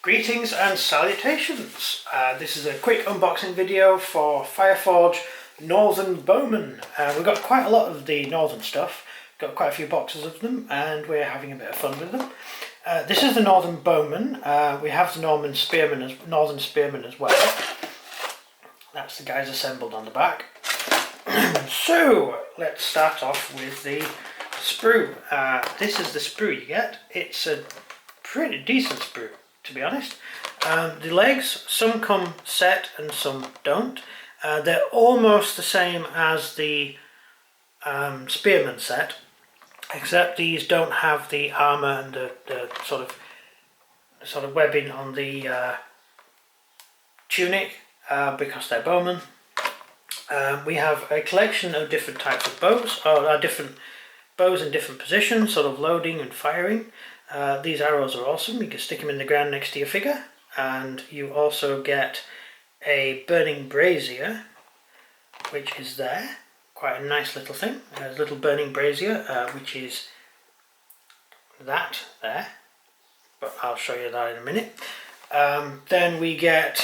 Greetings and salutations. This is a quick unboxing video for Fireforge Northern Bowmen. We've got quite a lot of the Northern stuff, got quite a few boxes of them, and we're having a bit of fun with them. This is the Northern Bowmen. We have the Northern Spearmen as well. That's the guys assembled on the back. So let's start off with the sprue. This is the sprue you get. It's a pretty decent sprue, to be honest. The legs, some come set and some don't. They're almost the same as the Spearman set, except these don't have the armour and the sort of webbing on the tunic because they're bowmen. We have a collection of different types of bows, or different bows in different positions, sort of loading and firing. These arrows are awesome. You can stick them in the ground next to your figure, and you also get a burning brazier, which is there. Quite a nice little thing. There's a little burning brazier, which is that there, but I'll show you that in a minute. Then we get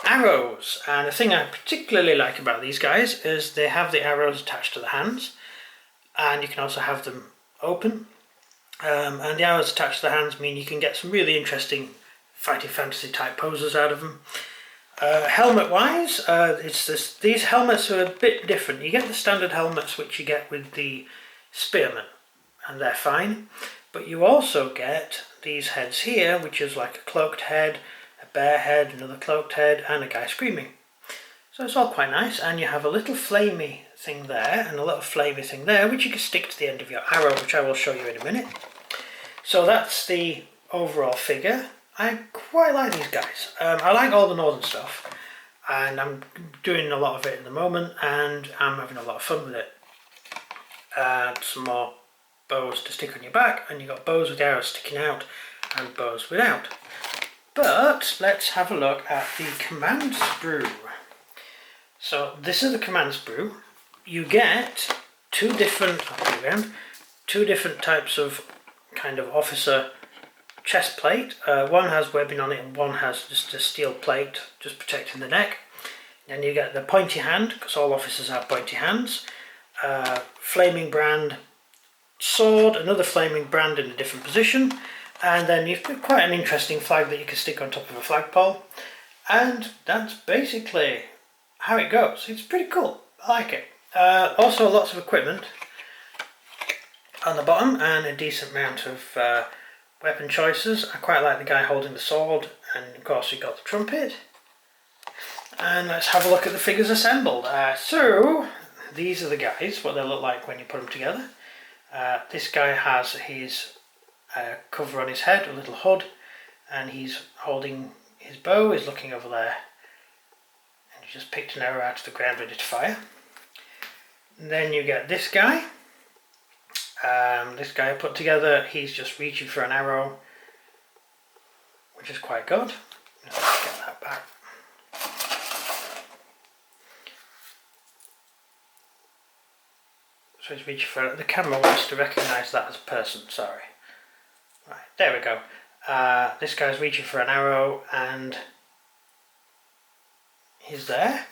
arrows, and the thing I particularly like about these guys is they have the arrows attached to the hands, and you can also have them open. And the arrows attached to the hands mean you can get some really interesting fighting fantasy type poses out of them. Helmet wise, these helmets are a bit different. You get the standard helmets which you get with the Spearmen, and they're fine, but you also get these heads here, which is like a cloaked head, a bear head, another cloaked head, and a guy screaming. So it's all quite nice, and you have a little flamey thing there and a little flamey thing there, which you can stick to the end of your arrow, which I will show you in a minute. So that's the overall figure. I quite like these guys. I like all the Northern stuff, and I'm doing a lot of it at the moment, and I'm having a lot of fun with it. Some more bows to stick on your back, and you've got bows with arrows sticking out and bows without. But let's have a look at the command sprue. So this is the command sprue. You get two different types of kind of officer chest plate. One has webbing on it and one has just a steel plate just protecting the neck. Then you get the pointy hand, because all officers have pointy hands. Flaming brand sword, another flaming brand in a different position, and then you've got quite an interesting flag that you can stick on top of a flagpole. And that's basically how it goes. It's pretty cool. I like it. Also lots of equipment on the bottom and a decent amount of weapon choices. I quite like the guy holding the sword, and of course you've got the trumpet. And let's have a look at the figures assembled. So these are the guys, what they look like when you put them together. This guy has his cover on his head, a little hood, and he's holding his bow. He's looking over there, and he just picked an arrow out of the ground ready to fire. And then you get this guy. This guy I put together, he's just reaching for an arrow, which is quite good. Let's get that back. So he's reaching for it. The camera wants to recognise that as a person, sorry. Right, there we go. This guy's reaching for an arrow, and he's there.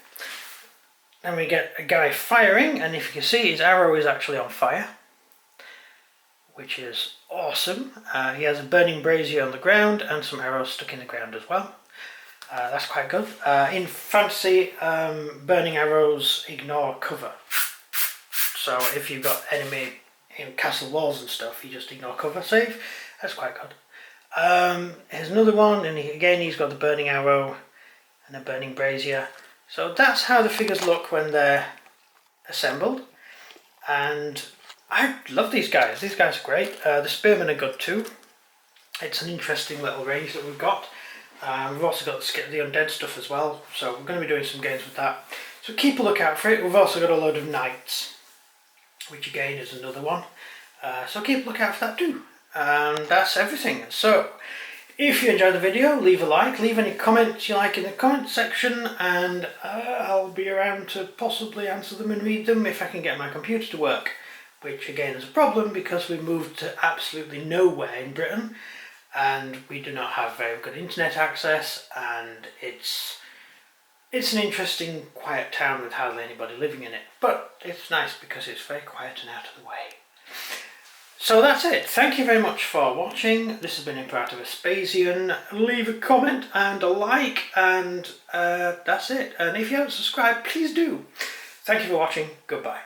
Then we get a guy firing, and if you can see, his arrow is actually on fire, which is awesome. He has a burning brazier on the ground and some arrows stuck in the ground as well. That's quite good. In fantasy, burning arrows ignore cover. So if you've got enemy in castle walls and stuff, you just ignore cover save. That's quite good. Here's another one, and again he's got the burning arrow and a burning brazier. So that's how the figures look when they're assembled. And I love these guys. These guys are great. The Spearmen are good too. It's an interesting little range that we've got. We've also got the undead stuff as well, so we're going to be doing some games with that. So keep a lookout for it. We've also got a load of knights, which again is another one. So keep a lookout for that too. And that's everything. So if you enjoyed the video, leave a like, leave any comments you like in the comment section, and I'll be around to possibly answer them and read them if I can get my computer to work. Which again is a problem because we moved to absolutely nowhere in Britain, and we do not have very good internet access, and it's an interesting, quiet town with hardly anybody living in it. But it's nice because it's very quiet and out of the way. So that's it. Thank you very much for watching. This has been Imperator Vespasian. Leave a comment and a like, and that's it. And if you haven't subscribed, please do. Thank you for watching. Goodbye.